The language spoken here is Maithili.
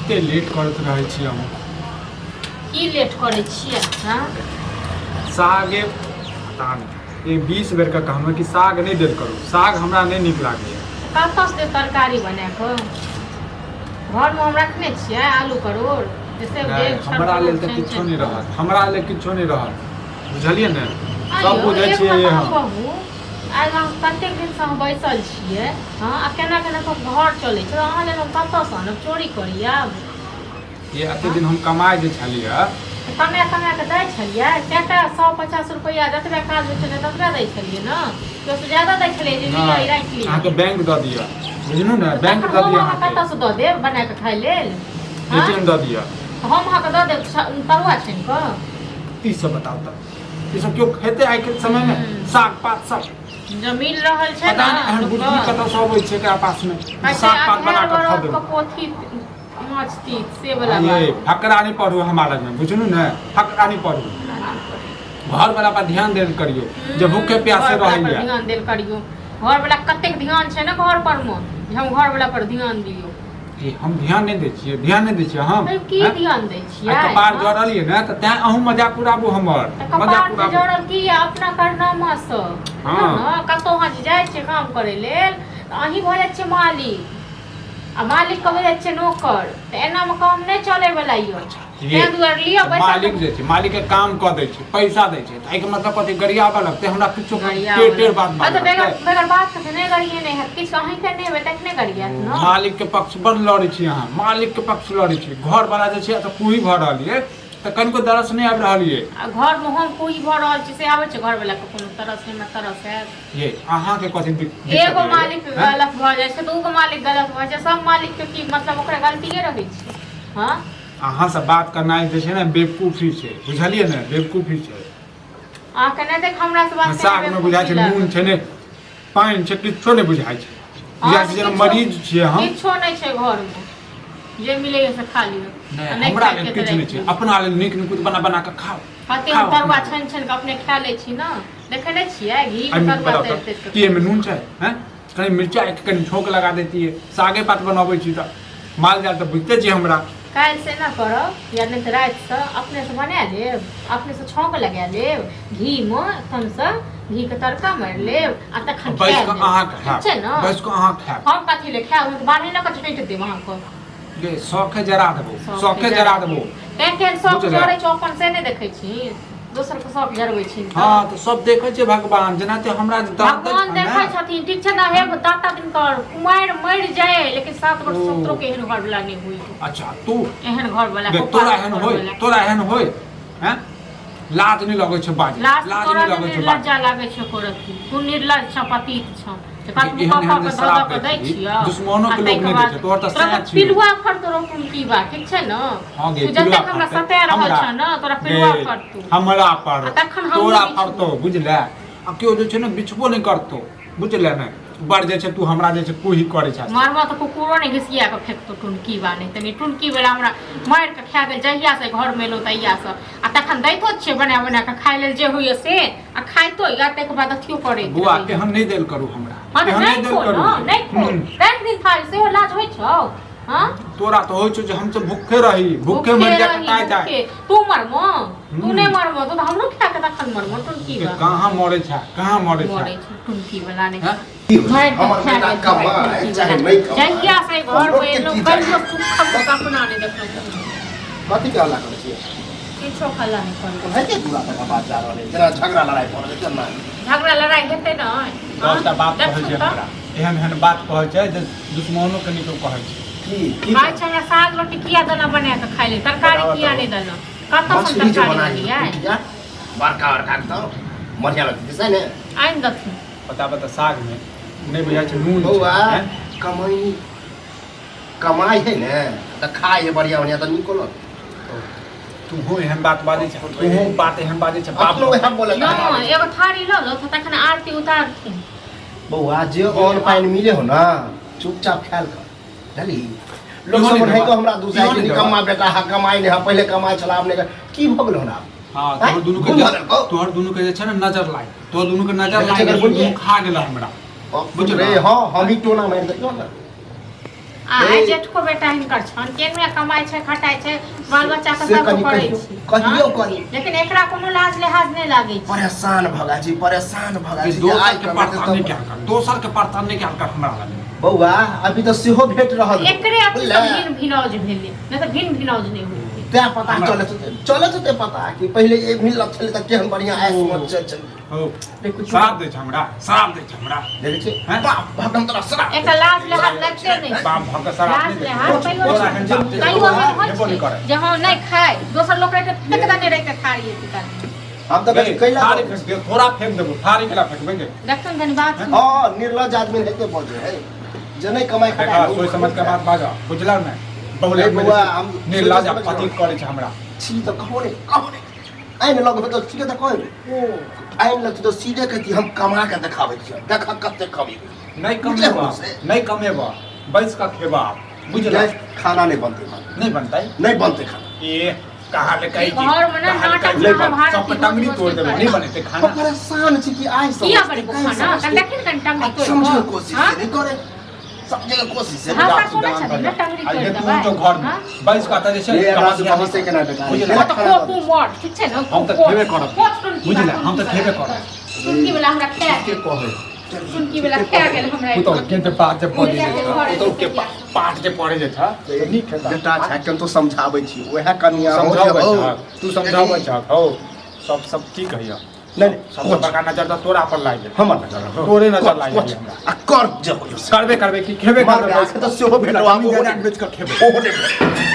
कते लेट करत रहै छी हम। की लेट करै छियै? हाँ सागे पता नहीं ये 20 बेर का कहलहुँ कि साग नहीं देल करू, साग हमरा नहीं नीक लागैए। कतऽसँ दे तरकारी बना कऽ? घरमे हम रखने छियै आलू परोड़ जैसे हमरा लेल तऽ किछो नहीं रहत, हमरा लेल किछो नहीं रहत, बुझलियै ने? सब बुझै छियै हम। आइ हम कतेक दिनसँ हम बैसल छियै, हाँ आ केना केना कऽ घर चलै छै, अहाँ लेल हम कतऽसँ आनब? चोरी करी आब? ये एते दिन हम कमाइ जे छलियै कमा कऽ दै छलियै, कएटा 150 रुपैआ जतबे काज होइ छलै ततबे दै छलियै ने, ओहिसँ ज्यादा दै छलियै जे लिअ राखि लिअ। अहाँके बैंक दऽ दिअ, बुझलहुँ ने? बैंक दऽ दिअ। अहाँ कतऽसँ दऽ देब बना कऽ खाइ लेल? एटीएम दऽ दिअ। हम अहाँके दऽ देब तरुआ छानि कऽ? ई सब बताउ तऽ, ई सब केओ खेतै आइ के समय में? साग पात सब जमीन रहल छै पता नहीं एहन बुद्धि कतऽसँ अबै छै एकरा पास में साग पात बना कऽ खा देबै। पोथी माछ तीत से वाला ये फकरा नहीं पढ़ू हमारा में, बुझलू ने? फकरा नहीं पढ़ू, घर वाला पर ध्यान देल करियो जे भूखे प्यासे रहैया। ध्यान देल करियो, घर वाला कतेक ध्यान छै ना घर पर में, जे हम घर वाला पर ध्यान दियो। हम ध्यान नहीं दै छियै, ध्यान नहीं दै छियै हम। की ध्यान दै छियै? कपार जड़लियै ने तऽ तें अहूँ मजाक उड़ाबू हमर। कपार जड़ल की अपना कारनामा सँ? हां कतौ अहाँ जाइ छियै काम करे लेल तऽ अहीं भऽ जाइ छियै मालिक आ मालिक कहे जाइ छियै नौकर, तऽ एना में काम नहीं चले वाला यो। तें दुआरे लिअ पैसा। मालिक जे छै मालिक के काम कऽ दै छै, पैसा दै छै, एहि के मतलब कथि गरियाबा लगतै हमरा? किछो टेढ़ बात बात बेगर बात से नहीं गरिए नहीं है, किछ अहीं के नहीं हेबे तखने गरिया न। मालिक के पक्ष बड़ लड़ै छी अहाँ, मालिक के पक्ष लड़ै छी। घर वाला जे छै तऽ पूरी भऽ रहल ये तऽ कनिको दरस नहीं आबि रहल ये। घर में हम पूरी भऽ रहल छी से आबै छै घर वाला के कोनो तरस नहीं, तरस है ये अहाँ के कथि दिक्कत? एगो मालिक गलत भऽ जाइ छै, दूगो मालिक गलत भऽ जाइ छै, सब मालिक के की मतलब ओकरा गलतिये रहै छै? हां अहाँ से बात करनाइ जे छै ने बेवकूफी छै, बुझलियै ने? बेवकूफी छै। अहाँ के नहीं देख हमरा से बात साग में बुझाइ छै नून छै ने पानि छै, किछो नहीं बुझाइ छै। बुझाइ छै जेना मरीज छियै हम। किछो नहीं छै घर में, जे मिलैए से खा लियो। नहीं हमरा लेल किछ नहीं छै, अपना लेल नीक नीक बना बना के खाओ। कते हम तरुआ छानि छानि के अपने खा लै छी ना, देखे नहीं छियै घी में तरुआ तैर के। की में नून छै हैं? कनी मिर्चाई के कनी झोंक लगा देती है, सागे पात बनबै छी त माल जाल त बुझते छी हमरा। काल्हि से ना करब या नहीं तो रात से अपने से बना लेब, अपने से छौंक लगा लेब घी में, तन से घी के तड़का मार लेब आ तखन बैस के अहाँ खाएब, छै ना? बैस के अहाँ खाएब। हम कथि ले खाएब? बानी ना कछ नहीं देब अहाँ को। ये शौखे जरा देबो, शौखे जरा देबो। तें शौक जरै छ अपन से नहीं देखै छी, दोसर के शौक जरबै छी। हां तो सब देखै छै भगवान, जेना ते हमरा भगवान देखै छथिन, ठीक छै ना? हे दाता दिन कर कुमार मर जाए लेकिन 7 वर्ष सत्रो के एहन घर वाला नहीं होई। अच्छा तू एहन घर वाला तोरा एहन होय, तोरा एहन होय हैं? लाज नहीं लगै छै बाज, लाज नहीं लगै छै, लज्जा लागै छै करत। तू निर्लज छ, पतित छ, कतबो कह के धऽ के दै छियै दुश्मनों के लोग नहीं दै छै, तोहर त सैया छी। पिलुआ फर तोरा कोन की बा, ठीक छै ना? तू जते हमरा सता रहल छ ना, तोरा पिलुआ फर तू हमरा पर तखन हम तोरा फरतो, बुझले? आ केओ जे छै ने बिछबो नहीं करतो, बुझले ने? बढ़ जे छै तू हमरा जे छै कोही करे छ। मारवा त कुकुरो नहीं घिसिया के फेकतो टुनकी बा नहीं, तनी टुनकी वाला हमरा मार के खा गेल जहिया से घर में लो तहिया से। आ तखन दैतो छियै बना बना के खाइ लेल जे होइए से, आ खाइतो या तक बाद अथियो करे। बुआ एहन नहीं देल करू हमरा, एहन नहीं देल करू। नहीं खो रात दिन खाइ से लाज होय छौ? हां तोरा तो होय छौ जे हम त भूखे रही, भूखे मर जा कटाय जाए। तू मरमो, तू नहीं मरमो तो हमरो खा के तखन मरमो टुनकी बा। कहां मरे छ, कहां मरे छ? मरे छ टुनकी वाला नहीं। हमर बेटा कमाय चाहे नहीं कमाय, जहिया से घर में लोग कहियो सुख अपना नहीं देखल। कथि के हल्ला करै छियै? किछो हल्ला नहीं करू। हेते दूरा तक बात जा रहल है, जेना झगड़ा लड़ाई पड़ रहल है ना। झगड़ा लड़ाई हेते ना। दसटा बात कहै छै हमरा, एहन एहन बात कहै छै जे दुश्मनों के निको कहै छै। की भाई छरा साग रोटी किया देना बना के खाइ ले, तरकारी किया नहीं देना? कतौ से तरकारी बनी है? बड़का बड़का तो बढ़िया लगती है ने। आइन दथु पता बता साग में नहीं बुझाइ छै नून बउआ छै। कमाई कमाई है ने त खाए है बढ़िया बढ़िया त निको लग। तू हो एहन बात बाजै छै, तू हो बात एहन बाजै छै। बाप अपनो हम बोले ना एगो थारी ल लो त तखन आरती उतारथिन। बउआ जे ऑन पाइन मिले हो ना चुपचाप खाल कर, जानी लोग सब है तो हमरा दूसरा के निकम्मा बेटा हा कमाई ने, पहले कमाई चला आपने की भ गेल हमरा। हां तोहर दुनु के जे छै ने नजर लाग, तो दुनु के नजर लाग गेल, दुनु खा गेल हमरा। बुझ रे हां हम ही टोना मार देतो ना। आइ जेठको बेटा हिनकर छन केनमे कमाइ छै खटाइ छै बाल बच्चा के से सब कनी करै कहियो छै कहियो हाँ? कनी लेकिन एकरा कोनो लाज लिहाज नहीं लागे छै परेशान भगा जी परेशान भगा जी दोसर आइ के के परेशान नहीं बात क्या कर दोसर के परेशान नहीं क्या कर हमरा लगे बौआ अभी तो सेहो भेट रहल एकरे अथी से भिन भिनौज भेलै नहीं तो भिन भिनौज नहीं होई त्या पता चलत होते पता कि पहले एक भी लग चले तक केहन बढ़िया ऐस मत चल हो शराब दे हमरा शराब दे हमरा देखे छी हैं? बाप भगम तोरा सरा एक लाज लिहाज लगते नहीं बाप भग शराब लाज नहीं लिहाज दे। कहियो तोरा हन बाप दे। कहियो हेबो नहीं करे। जे हम नहीं खाए दोसर लोग रहते फेंक देने रहते थारी एतका हम तो गई, कैला थारी फेंक दे थोड़ा फेंक देबो थारी केला फेंकबे के देखतन कनी बात सुन हां निर्लज आदमी रहते बोझे है जे नहीं कमाई देखा खटा सोच समझ के बात बाजा बुझला ना बहुले बौआ, हम निर्लज सोच समझ पति के- करे छै हमरा छी तो कहो ने आइन लग तो ठीक है तो कहो आइन लग तो सीधे कहती हम कमा के दिखावे छी देखा कते कमी नहीं बुझले कमेबा हो से? नहीं कमेबा बैस का खेबा बुझला गैस खाना नहीं बनते नहीं बनता नहीं बनते खाना ये कहा ले कही घर में ना नाटक महाभारत सब टंगड़ी तोड़ देबे नहीं बनते हम खाना परेशान छी कि आइ किया करे खाना कन देखिन कन टंगड़ी तोड़ समझे कोशिश से नहीं करे समझे के कोशिश से हाँ, नहीं का कोनो छथि ना टंगड़ी तोड़ देबै तो घर में हाँ? बैस का तजे से ये रात बहुत से केना बेकार बुझला तो कोपू मोट ठीक छै न हम तो खेबे करब बुझला हम तो खेबे करब सुनकी वाला हमरा खा के कहे सुनकी वाला खा गेल हमरा तो केंद्र पाठ जब पड़ी घरे तो के पाठ जे पड़े जे था तो नीक खेता बेटा छाकन तो समझाबै छी ओहे कन्या समझाबै हो छ तू समझाबै छ हो सब की कहिया नहीं सबसे बड़का नजर तो तोरा पर लाग गेल हमर नजर हो तोरे नजर लाग गेल हमरा आ कर जे हो करबे करबे की खेबे मार करबे के तो सेहो भेटवा हम बेच कर खेबे ओहो नहीं